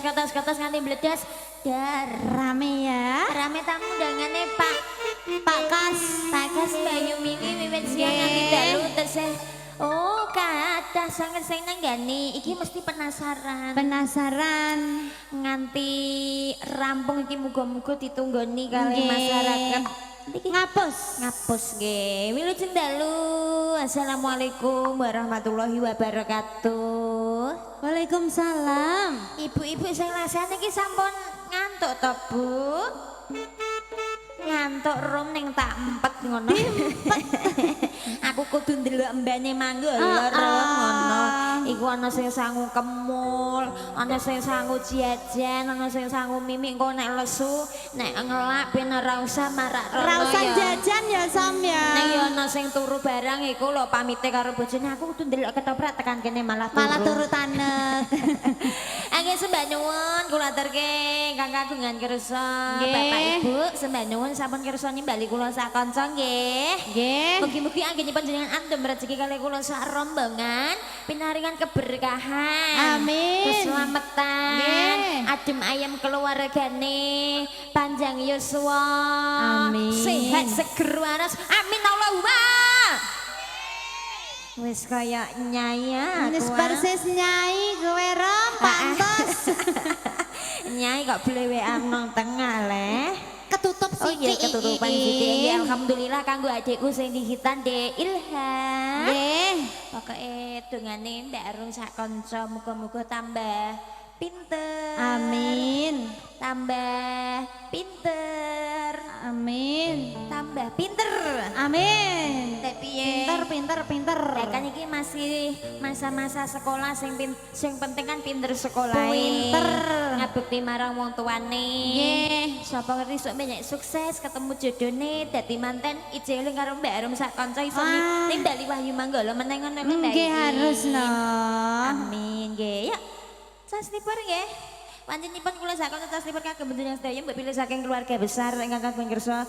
ketos nganti bledas. Rame ya. Rame tamu undangannya Pak Kas Bayu Mili wiwit siang nganti dalu tesih. Oh, kathah sanget sing nanggani. Iki mesti penasaran nganti rampung iki muga-muga ditunggoni kali masyarakat. Ngapus nggih. Wilujeng dalu. Assalamualaikum warahmatullahi wabarakatuh. Waalaikumsalam. Ibu-ibu sing lasane iki sampun ngantuk to, Bu? Ngantuk rum ning tak empet ngono. Aku kudu ndelok mbane mangga lho ngono. Iku ana sing sangu kemul, ana sing sangu jajan, ana sing sangu mimik engko nek lesu, nek ngelak ben ora usah marak rono. Ora usah jajan ya Sam ya. Nek ya ana sing turu barang iku lho pamite karo bojone aku kudu ndelok ketoprak tekan kene malah turu tanek. Nggih sembah nyuwun kula aturke Kang kagungan kersa Bapak Ibu sembah nyuwun sampun kersa nimbali kula sak kanca nggih. Nggih. Mugi-mugi anggenipun jenengan andhem rezeki kali kula sak rombongan pinaringan keberkahan. Amin. Keselamatan. Nggih. Adem ayam keluargane, panjang yuswa. Amin. Sehat seger waras. Amin Allahumma. Wis kaya nyai aku. Wis persis nyai kowe rom pantes. Nyai kok blewekan nang tengah le. Ketutup Oh iya sithik. ketutupan sithik. Nggih alhamdulillah kanggo adikku sing dihitan Dek Ilham. Nggih. Pokoke dongane Mbak Arung sak kanca muga-muga tambah pinter. Amin. Tambah pinter. Amin. Tambah pinter. Amin. Teh piye? Pinter. Ya kan iki masih masa-masa sekolah sing penting kan pinter sekolah. Pinter. Ngabukti marang wong tuane. Nggih. Sapa ngerti sok banyak sukses ketemu jodone dadi manten ijeling karo Mbak Arum sak kanca iso nimbali wahyu manggala meneng ngono lho Mbak. Nggih harus no. Amin nggih. Ya. Sasnipun nggih. Panjenenganipun kula sak kanca sasnipun kagem panjenengan sedaya mbok pilih saking keluarga besar ingkang kagem kersa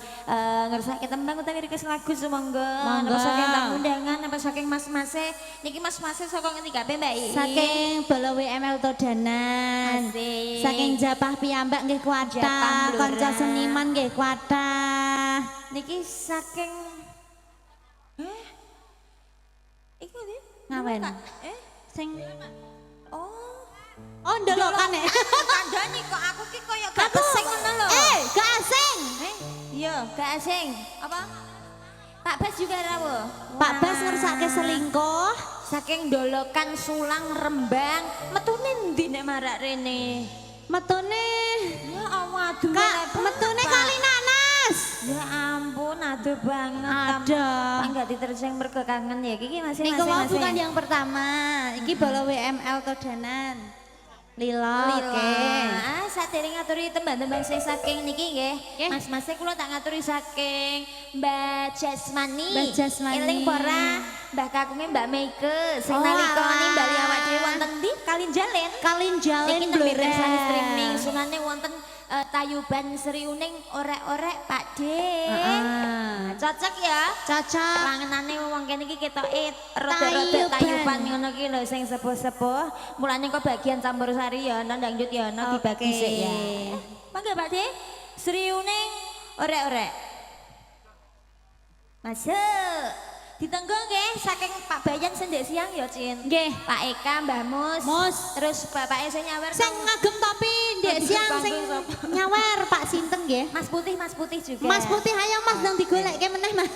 ngersake tembang utawi request lagu sumangga. Napa saking tamu undangan apa saking mas-mase niki mas-mase saka ngendi kabeh Mbak I? Saking Bala WML Todanan. Asik. Saking Japah piyambak nggih kuatah, Japah Blora. kanca seniman nggih kuatah. Niki saking Iku ndi? Ngawen. Sing Oh, ndelokan nek. kandhani kok aku ki koyo gak kesing ngono lho. Gak asing. Iya, gak asing. Apa? Pak Bas juga rawuh. Pak Bas ngersake selingkuh. Saking dolokan Sulang Rembang, metune ndi nek marak rene? Metune Ya Allah, aduh. metune kali nanas. Ya ampun, aduh banget. Ada. Enggak diterjang mergo kangen ya. Iki masih Niku mau masih. bukan yang pertama. Iki Bala WML Todanan. Lila. Oke. Sadèrèng ngaturi tembang-tembang sing saking niki nggih. Mas-mase kula tak ngaturi saking Mbak Jasmani. Mbak Jasmani. Eling pora Mbah kakunge Mbak Meike sing Oh, nalika alah. nimbali awak dhewe wonten ndi? Kalinjalen. Kalinjalen Niki nembe Blora. pirsani streaming sunane wonten Tayuban Seriuning orek-orek Pak D. Cocok ya? Cocok. Pangenane wong kene iki ketoke rada-rada Tayuban ngono ki lho sing sepuh-sepuh. Mulane kok bagian campur sari ya ana dangdut ya ana dibagi sik ya. Mangga Pak D. Seriuning orek-orek. Masuk. Ditenggo nggih saking Pak Bayan sendek siang ya Cin. Nggih. Pak Eka, Mbah Mus. Terus bapaknya sing nyawer. sing ngagem topi ndek siang sing nyawer Pak sinten nggih? Mas Putih juga. Mas Putih hayang Mas nang digolekke meneh Mas.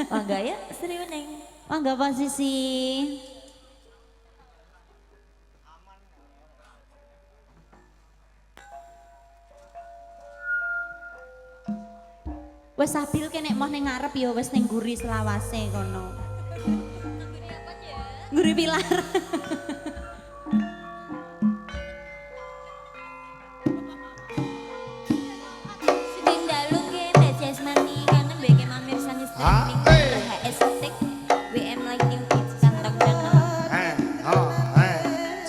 Mangga ya, Seriuning. Mangga posisi. Wes sabil kene moh ning ngarep ya wis ning nguri selawase kono. Nguri pilar. Dalu nggih Mbak Jasmani karena mbeke mamirsani streaming HS Tik WM Lightning Kids Kantong Channel.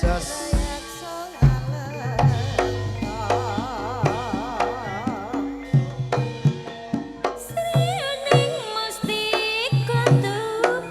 Just Seriuning mesti ketuban.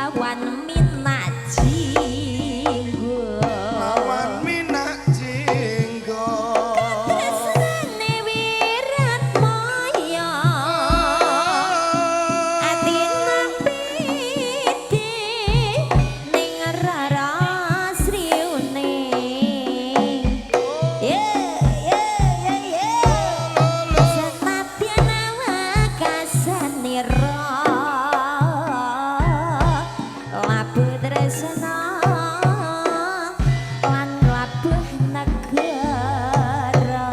lawan minat jinggo lawan minak jinggo tresnane wirat moyo atina piti ning raras riune senadyan wakasanira labuh tresna lan labuh negara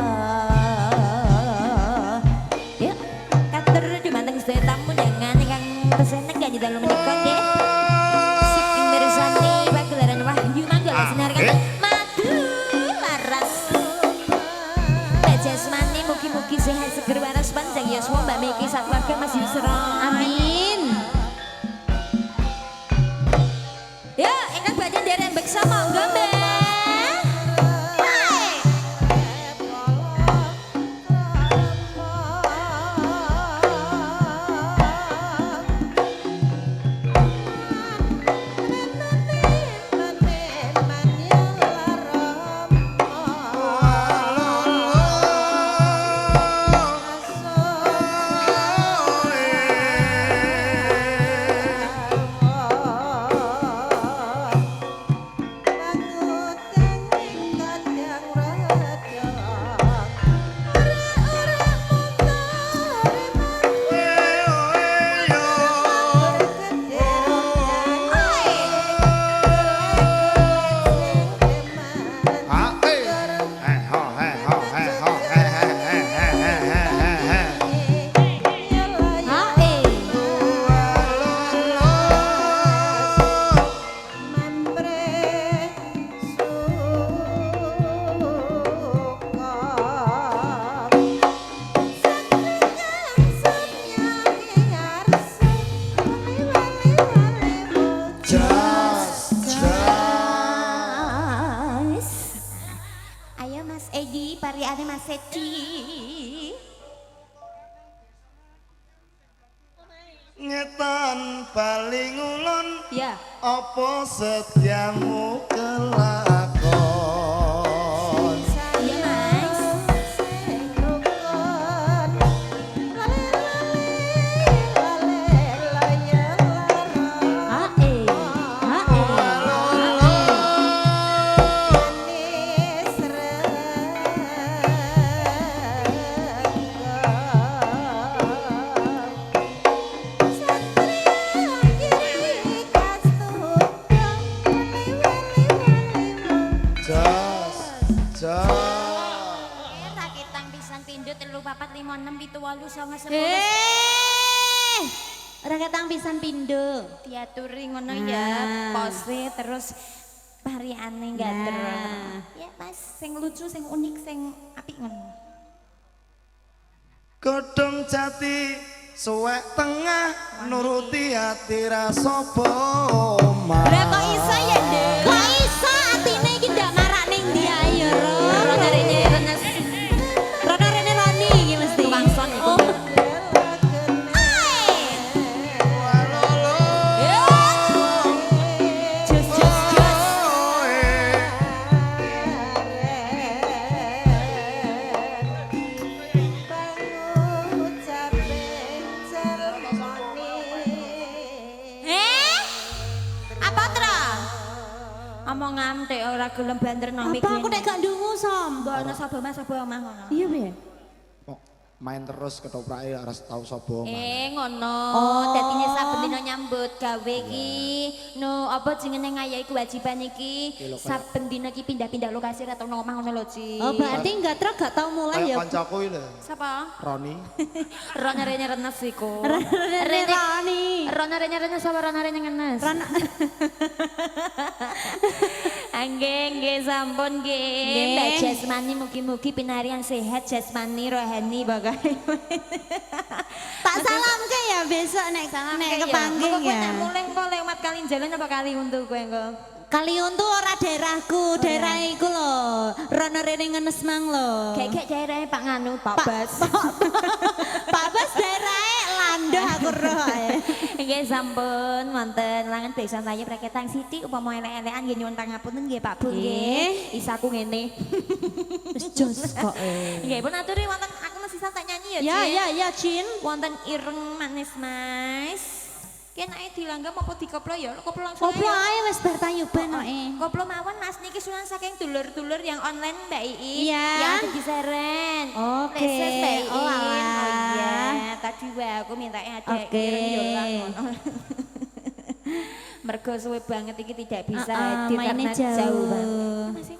ya katur dumateng sedaya tamu dengan ingkang peseneng kanthi dalu menika nggih saking mirsani pagelaran Wahyu Manggala sinar kata madu laras jasmani mugi-mugi sehat seger waras panjang yaswa Mbak Miki sak keluarga Mas Yusra Amin. ya ingkang badhe nderek beksa monggo Mbak Hai. Ayo Mas Edi, pariane Mas Edi. ngetan paling ulun Ya. apa setiamu kelakon Iya Mas. jas jas Raketang pisan pindho 3 4 5 6 7 8 9 10. Raketang pisan pindho. Diaturi ngono Nah. ya, pose terus pariane gater. Nah. Ya Mas, sing lucu, sing unik, sing apik ngono. godhong jati suwek tengah nuruti hati rasa omah Lah kok iso ya, Nduk? Kok iso atine iki ndak marak ning ndi ayo, Ro? Rono rene renes Rono rene Roni iki mesti. tukang son iku. Jos jos jos. Apa tra? Omong ngantek ora gelem banter nang Apa aku nek gak ndungu sombong? Mbok ana sapa Mas sapa omah ngono. Iya, Be. Kok main terus ketoprake ora tau sapa Ngono. Oh. Dadine saben dina nyambut gawe iki no apa jenenge ngayahi kewajiban iki saben dina iki pindah-pindah lokasi ra tau nang omah ngono lho, Ci. Oh, berarti enggak truk gak tau mulai ya. kayak kancaku iki lho Sapa? Roni Rona rene renes iku. Rene Roni. Rona rene renes sapa Rona rene ngenes? Rono. Nggih sampun nggih. Nggih. Mbak Jasmani mugi-mugi pinarian sehat jasmani rohani bagai. Tak salamke ya besok nek kepanggih ya. Nek mulai kok lewat kali jalan apa kali untuk kowe engko? Kali untu ora daerahku, daerah iku lho. Rono rene ngenes mang lho. Kayak daerahnya Pak Nganu, Pak Bas. Pak Bas daerahnya kandha aku roh ae. Nggih sampun wonten langan beksan saya praketang sithik upama elek-elekan nggih nyuwun pangapunten nggih Pak Bu nggih. Isaku ngene. Wis jos kok. Nggih pun aturi wonten aku mesti tak nyanyi ya Ya Cin. ya Cin. Wonten ireng manis Mas. Kenake dilanggam apa dikoplo ya? Koplo langsung Koplo ae. ae wis bar tayuban kok. Koplo mawon Mas niki sunan saking dulur-dulur yang online Mbak Ii. Iya. Yang ada di Seren. Oke. Leses Mbak Ii. Oh, alah. Oh iya, tadi wae aku mintanya ada Oke. ireng yolang ngono. Mergo suwe banget iki tidak bisa hadir mainnya karena jauh banget. jauh. Masih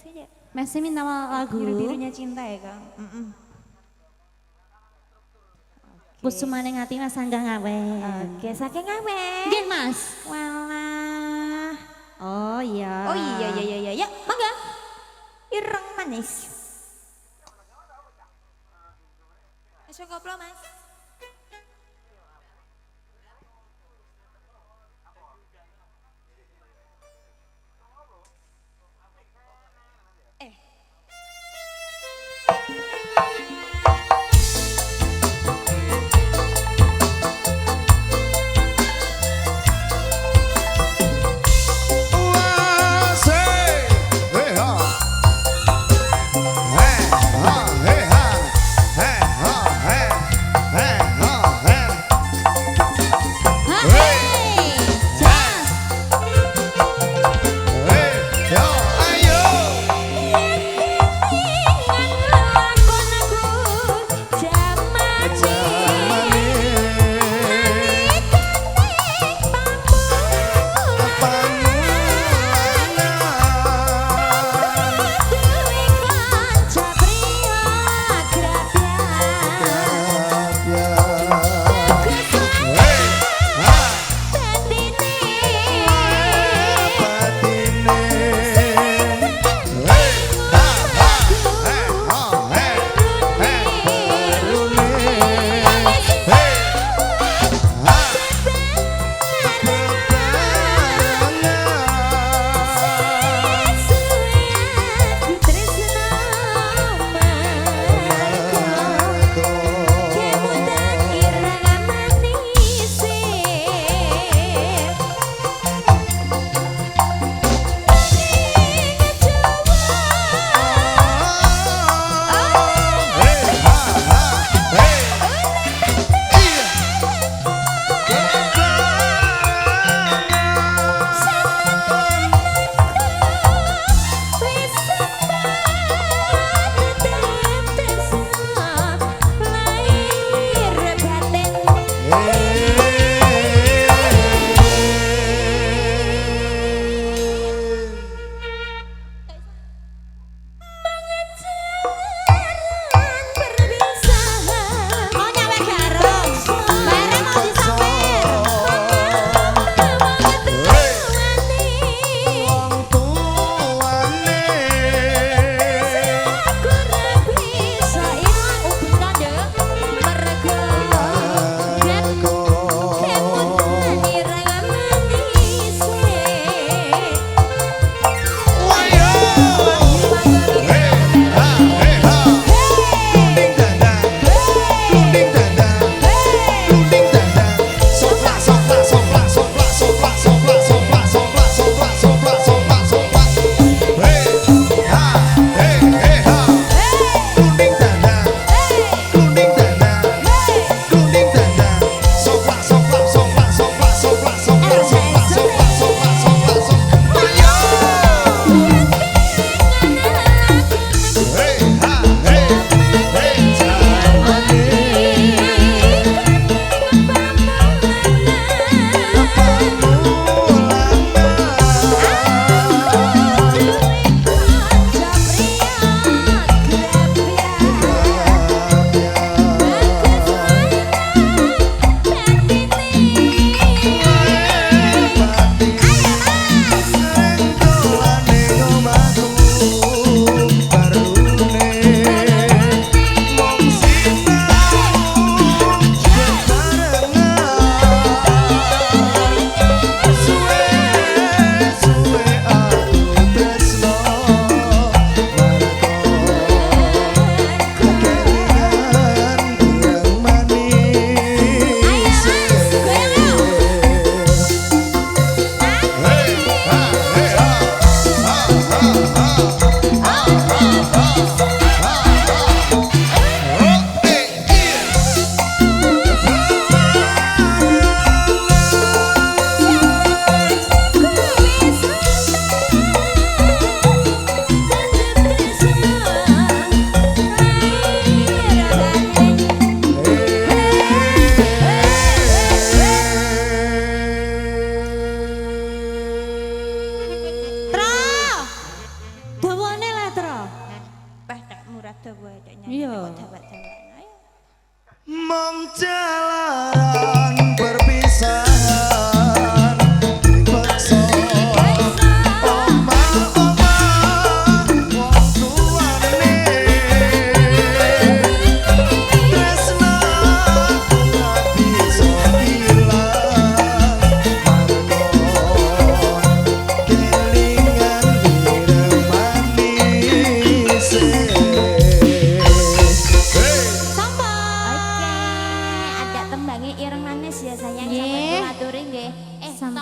aja. Masih minta lagu. Biru-birunya cinta ya, Kang. Kusumane ngati Mas Angga ngawen. Oke, saking ngawen. Nggih Mas. Walah. Oh iya. Oh iya. Ya, mangga. Ireng manis. Esok koplo, Mas. Hey,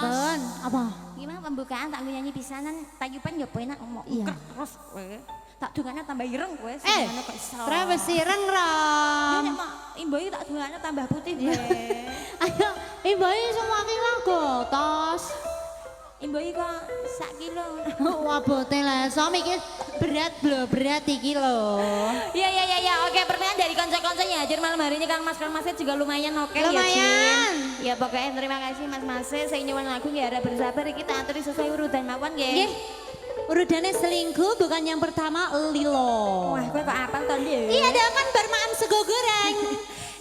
Pun, apa? Gimana pembukaan tak nyanyi pisanan tayupan ya enak ngomong. Iya. Terus kowe. Tak dungane tambah ireng kowe. Kok iso. Travis ireng Ya rom. nek mak imboi tak dungane tambah putih kowe. Ayo, ibu semua kilo gotos. Imboi kok sak kilo. Wah bote lah, so mikir berat iki lho. Ya, oke pertanyaan dari konco-konco ya. Jadi malam hari ini Kang Mas juga lumayan oke ya, Lumayan. Jin. Ya pokoknya terima kasih Mas Masnya. Saya nyuwun lagu nggak ada bersabar kita aturi sesuai urutan mawon nggih. Nggih. Urutannya selingkuh bukan yang pertama Lilo. Wah, kowe kok apal to, Nduk? Iya dah kan bermaam sego goreng.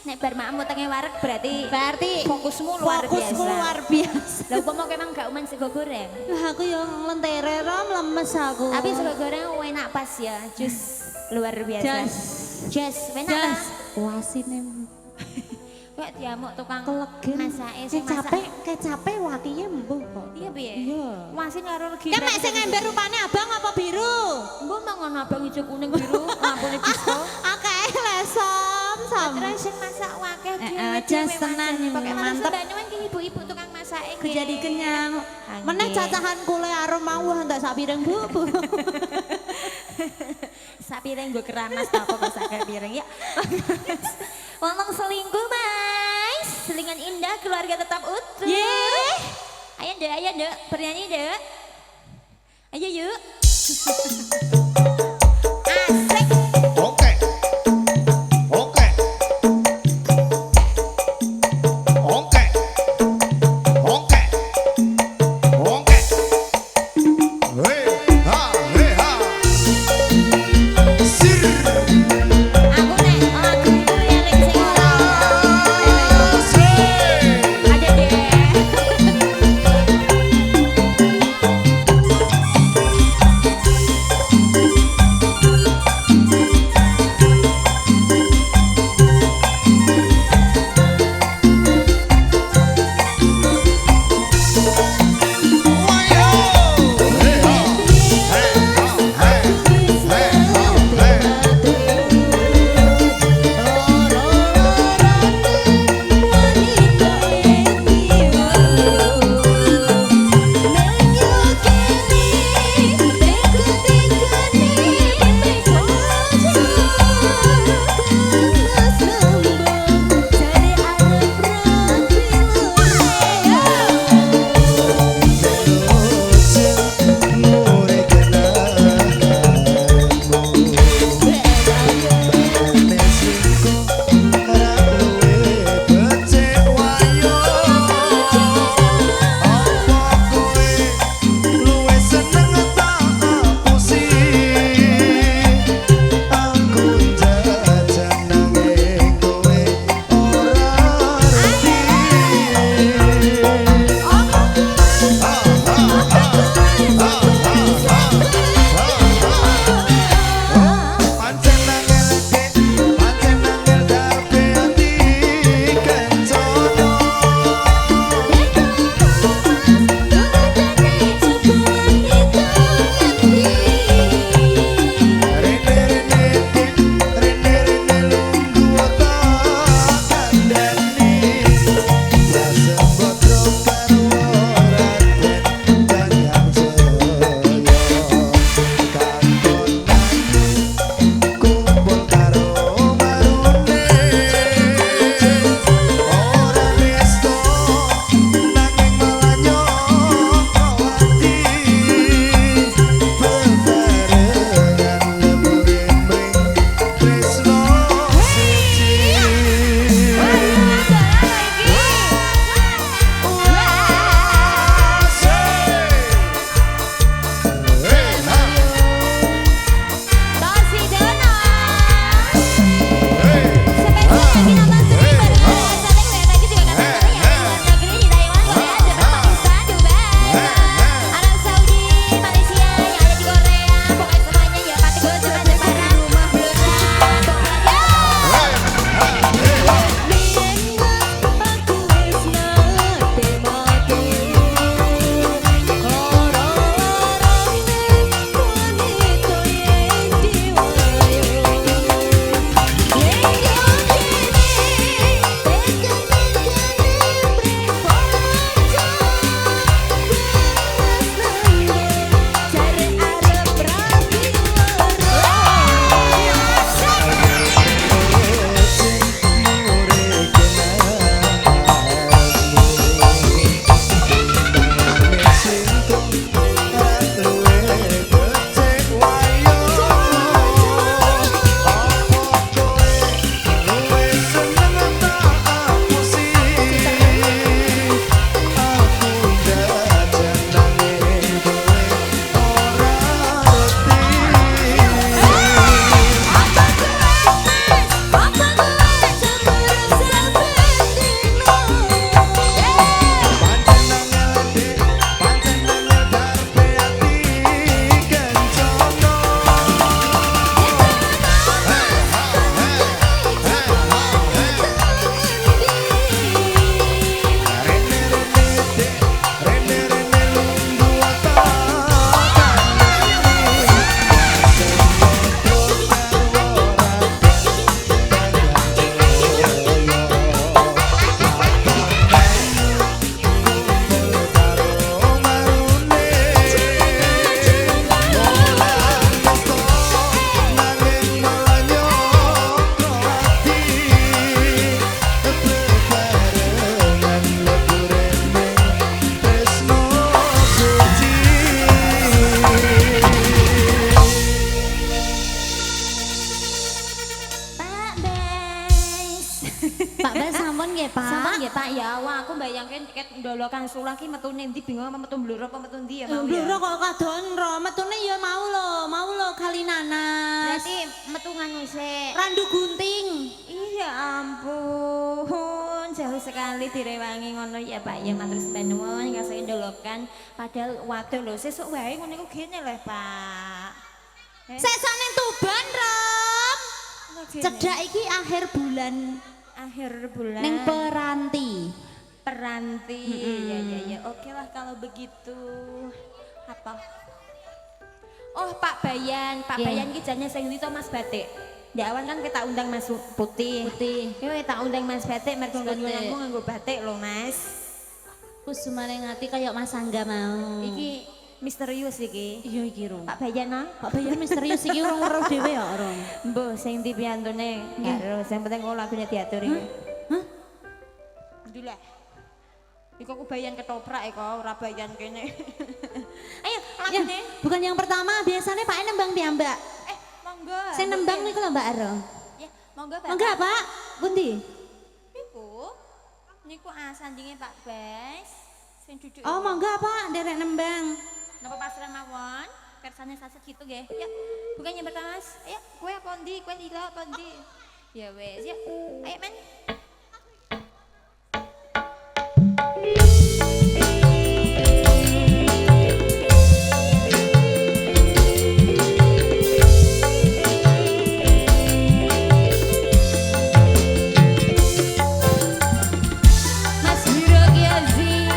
Nek bar makmu tenge wareg berarti fokusmu fokusmu luar biasa. Lah umpama kowe emang gak umen sego goreng. Wah aku yang lentere rom lemes aku. Tapi sego goreng enak pas ya, jus luar biasa. Jus, enak ta? Wasine Kayak diamuk tukang kelegen. masake sing masak. Kecape watinya mbuh kok. Iya piye? Iya. Wasin karo legi. Kan mek sing ember rupane abang apa biru? Mbok mangono abang ijo kuning biru, lampune disco. Akeh lesom sam. Terus sing masak wakeh jas tenan, Pakai mantep. mantep. Nyuwun ki ibu-ibu tukang masake. Jadi kenyang. Anggih. Meneh cacahan kule arum mau entek sak piring Bu. Sak piring gue keramas tak apa kok sak piring ya. Ngomong selingkuh Mas, selingan indah keluarga tetap utuh. Yeay. Ayo Dek, bernyanyi Dek. Ayo yuk. Asik. Oke. Oke. Oke. Oke. Oke. Hei ha hei ha. Sir. Aku nek laguku ya nek sing ora. Asik. Aja deh. Pak ya, wah aku bayangkan tiket ndolokan Sula ki metune ndi bingung apa metu Bluro apa metu ndi ya mau Bluro ya. kok kadon ro, metune ya mau lo kali nanas. Berarti metu nganu sik. Randu gunting. Iya ampun, jauh sekali direwangi ngono ya Pak ya matur nuwun ngasih ndolokan padahal waktu lho sesuk wae ngono iku gene lho Pak. Sesuk ning Tuban, Rom. Cedak iki akhir bulan ning Peranti. Peranti. Ya. Oke lah kalau begitu. Apa? Oh, Pak Bayan iki jane sing ndi to Mas Batik. Di awan kan kita undang Mas Putih. Yo kita undang Mas Batik mergo nggo nganggo batik lho, Mas. Kusumane ngati kaya Mas Angga mau. Iki misterius iki. Iya iki Rom. Pak Bayan no? Pak Bayan misterius iki urung weruh dhewe ya, Rom. Mbah sing ndi piantune? Karo sing penting kok lagune diatur iki. Hah? Dulah. Iku aku bayan ketoprak kok ora bayan kene. Ayo Ya, lagune. bukan yang pertama, biasanya Pak nembang piyambak. Monggo. Saya nembang niku lho Mbak Aro. Ya, monggo Pak. Enggak, Pak. Pundi? Niku sandinge Pak Bas. Sing duduk. Oh, monggo Pak, derek nembang. Napa pasrah mawon? Kersane saset gitu nggih. Ya, bukan yang pertama Mas. Ayo, kowe apa ndi? Kowe lila apa ndi? Ya wes, ya. Ayo men. Mas Hiro Giazi.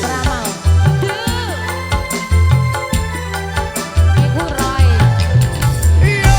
Peramal. Ibu Roy. Iya.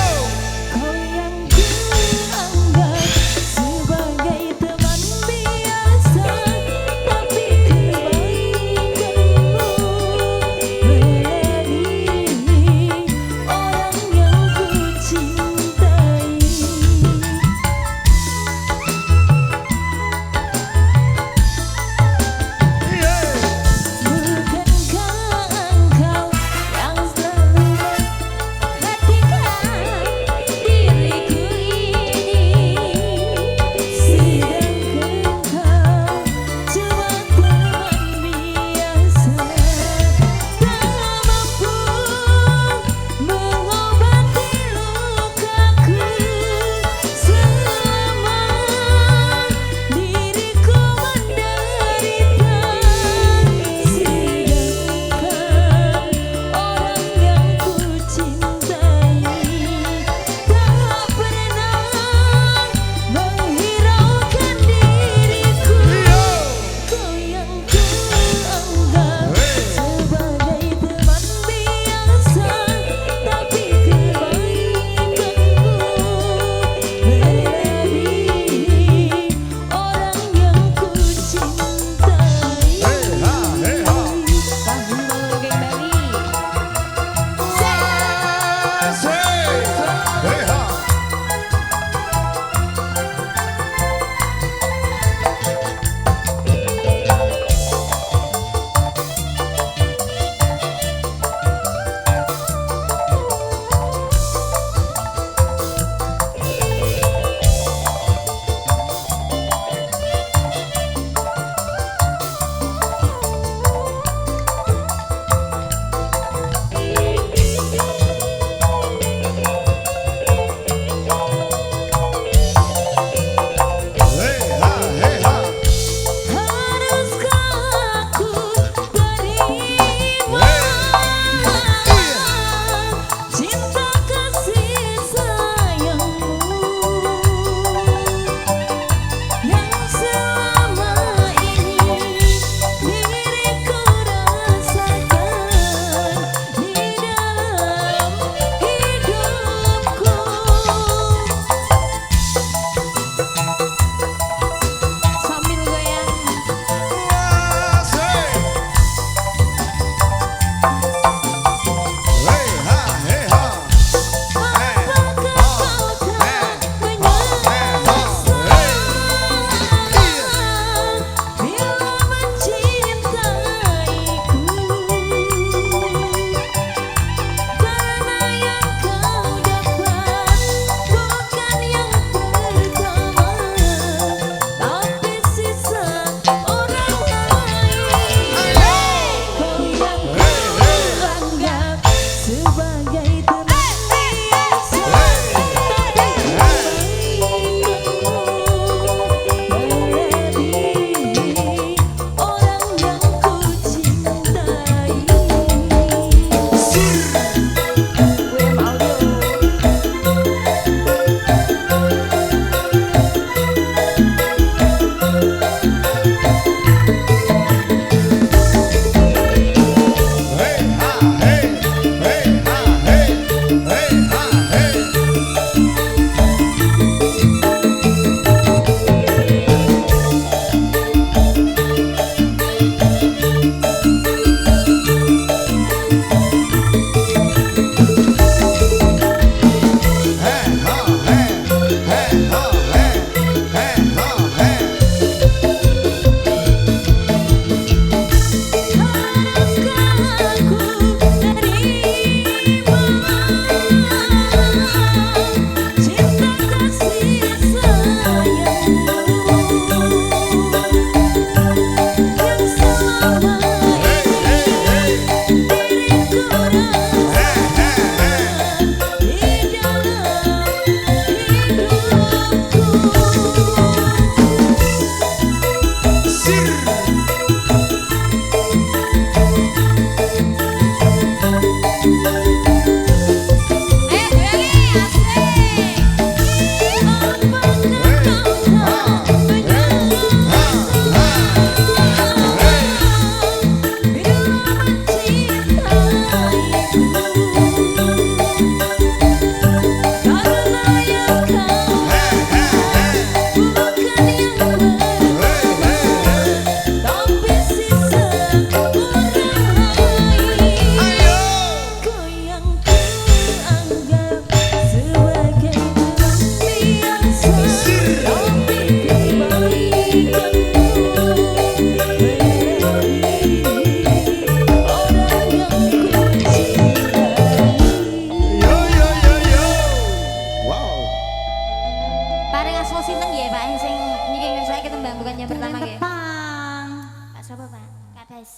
pertama nggih. tepang. Pak sapa Pak? Kak Bas.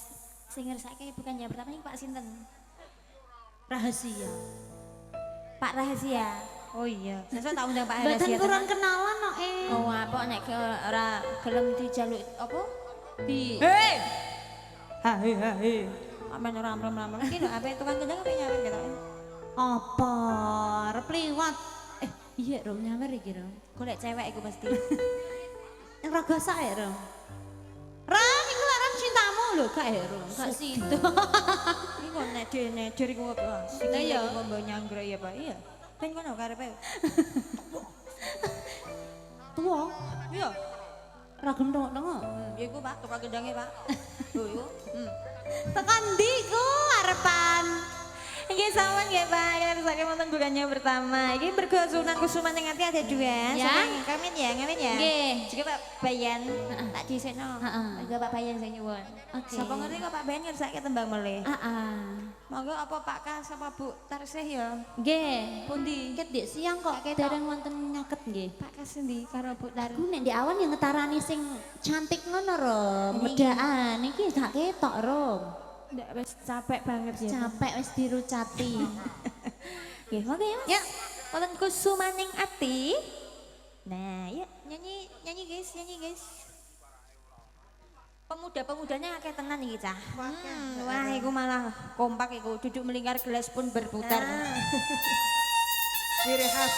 Sing ngersake bukan yang pertama ini Pak sinten? Rahasia. Pak Rahasia. Oh iya. Sesuk tak undang Pak Mboten Rahasia. kurang tenan. kenalan no Oh apa nek ora gelem dijaluk apa? Di Hei. Hahe hahe. Amen ora amrem-amrem. Iki lho ape tukang kendang ape nyawer gitu. apa? Arep liwat. Iya Rom nyawer iki Rom. Golek cewek iku pasti. Yang raga sae Rom. Ram iku larang cintamu lho gak ya Rom. Gak situ. Iku nek dene diri ku apa? Lah iya. Mbok nyanggra ya Pak. Iya. Ben kono karepe. Tua. Iya. Ra gendong-gendong. Ya iku Pak, tukang kendange Pak. Lho iku. Tekan ndi ku arepan? Iki sawan ya Pak, kita rusaknya wonten bukannya pertama. Iki mergo Sunan Kusuman yang hati ada dua. Ya. Ngamen ya, ngamen ya. Nggih. Juga Pak Bayan, tak disekno. Heeh. Juga Pak Bayan saya nyuwun. Oke. Sapa ngerti kok Pak Bayan ngersake tembang melih. Heeh. Monggo apa Pak Kas sama Bu Tarsih ya? Nggih. Pundi? Ket dik siang kok Kayak ketok. dereng wonten nyaket nggih. Pak Kas endi karo Bu Tar? Aku nek di awan yang ngetarani sing cantik ngono Rom. Ini. Medaan iki gak ketok Rom. Ndak wis capek banget ya. Capek wis dirucati. Nggih, monggo ya Mas. Ya. Wonten Kusumaning Ati. Nah, yuk nyanyi nyanyi guys, nyanyi guys. Pemuda-pemudanya akeh tenan iki cah. Wah, iku malah kompak iku, duduk melingkar gelas pun berputar. Ciri khas.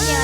Ya,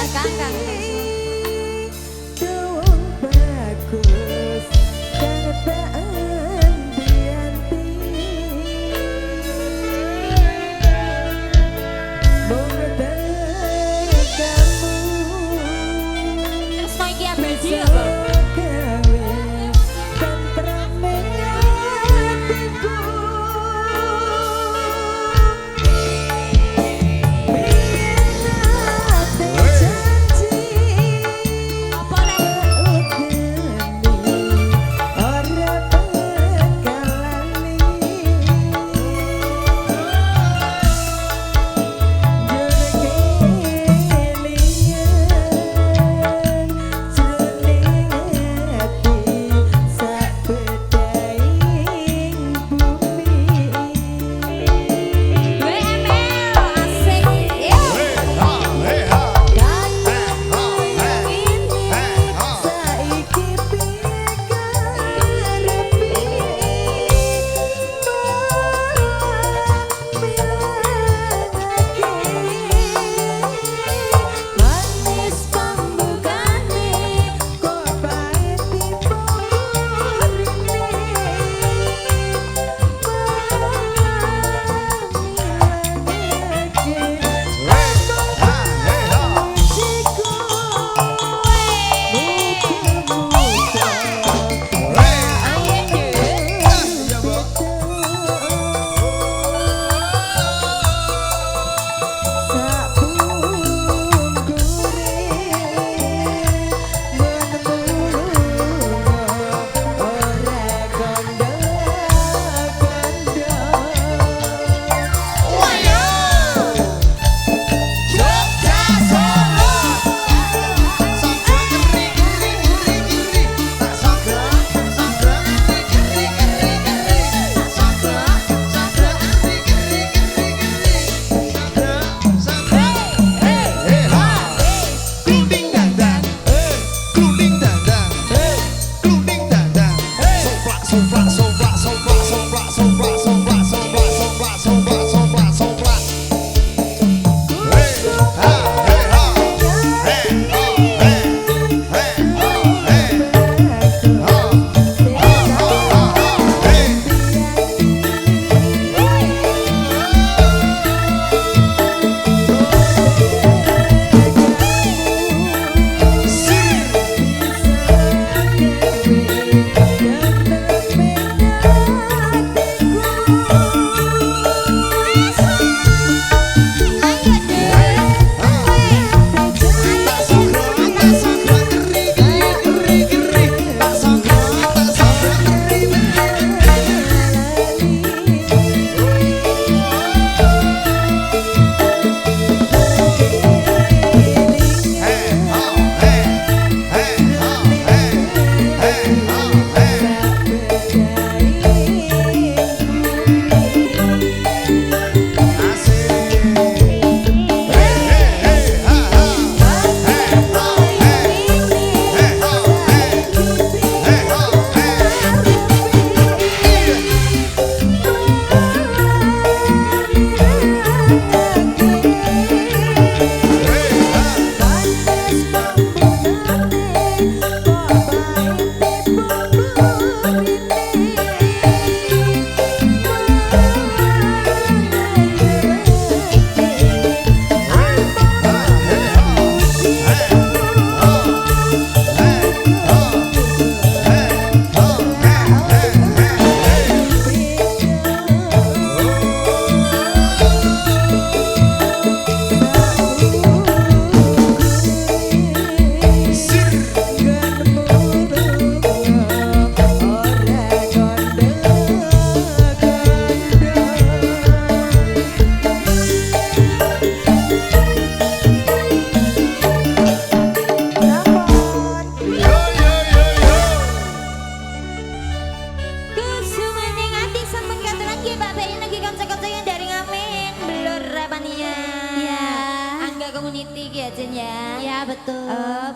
Siti iki ya Jen ya. Iya betul.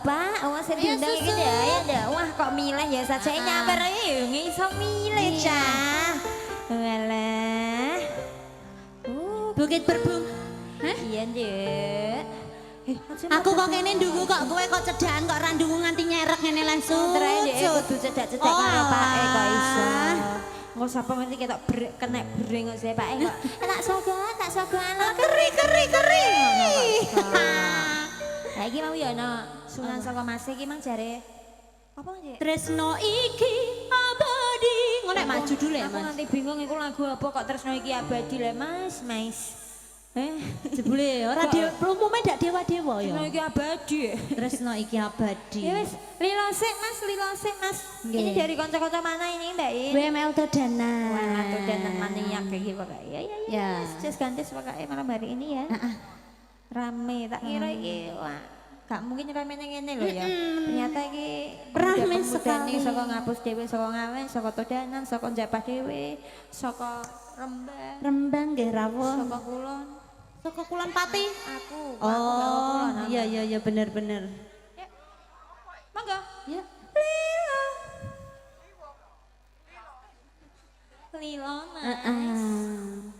Pak, wah sing Ayo, diundang iki susu. ya. Wah kok milih ya saja nyamper iso milih Iya. cah. Walah. Bukit berbunga. Hah? Iya, Nduk. Aku kok kene ndungu kok kowe kok cedakan kok ra ndungu nganti nyerek ngene langsung. Terakhir dia kudu cedak-cedak Oh, karo pake kok iso. alah. Engko sapa ngerti ketok kena breng kok saya pake kok. Tak sogan Keri. Lah iki mau ya ana Sunan saka Mas iki mang jare apa Ndik? Tresno iki abadi. Ngono nek maju dulu ya, Aku Mas. nganti bingung iku lagu apa kok Tresno iki abadi le Mas. Jebule ora dewa, umume ndak dewa-dewa ya. Tresno iki abadi. Tresno iki abadi. Ya wis, lilo sik Mas. Nggih. Ini dari kanca-kanca mana ini Mbak In? WML Todana. Wah, tuh dan maniak iki pokoknya. Ya. Just ganti pokoknya malam hari ini ya. Rame, tak kira iki wah. Gak mungkin rame nang ngene lho ya. Ternyata iki Rame pemuda-pemudane sekali. Saka ngapus dhewe, saka ngawen, saka todanan, saka njapah dhewe, saka Rembang, Rembang nggih rawuh. saka kulon. Saka Kulon Pati. Aku Oh, kulon. iya bener. Monggo. Ya. Lilo Mas. Heeh.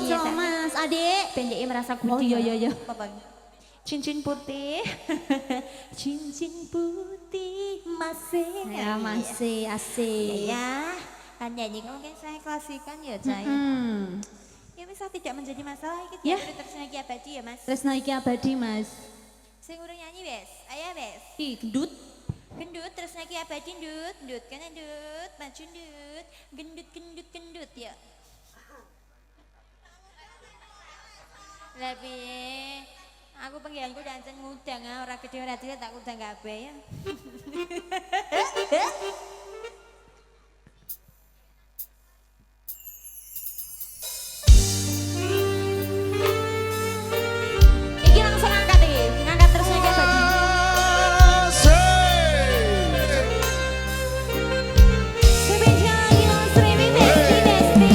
aja tak? Mas, Adik. Pendeknya merasa gudi. Oh, iya, iya, iya. Apa, Bang? Cincin putih. Cincin putih masih. Ya masih asik. Ya. Kan nyanyi kalau kayak saya klasikan ya, Cai. Ya bisa tidak menjadi masalah iki Ya. terus lagi abadi ya, Mas. Tresna iki abadi, Mas. Sing urung nyanyi wes. Ayo wes. Ih, gendut. Gendut terus lagi abadi ndut kan ndut, maju ndut, gendut ya. Lah piye? Aku panggilanku dancen ngudang ora gede ora cilik tak udang kabeh ya. Iki langsung angkat iki, ngangkat terus lagi abadi. Spesial Gila Streaming Besti.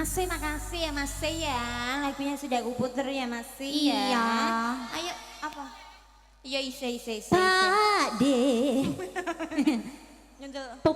Masih makasih ya Mas ya. Lagunya sudah aku puter ya Mas ya. Iya. Ayo apa? Iya ise. Pak De. Nyundul.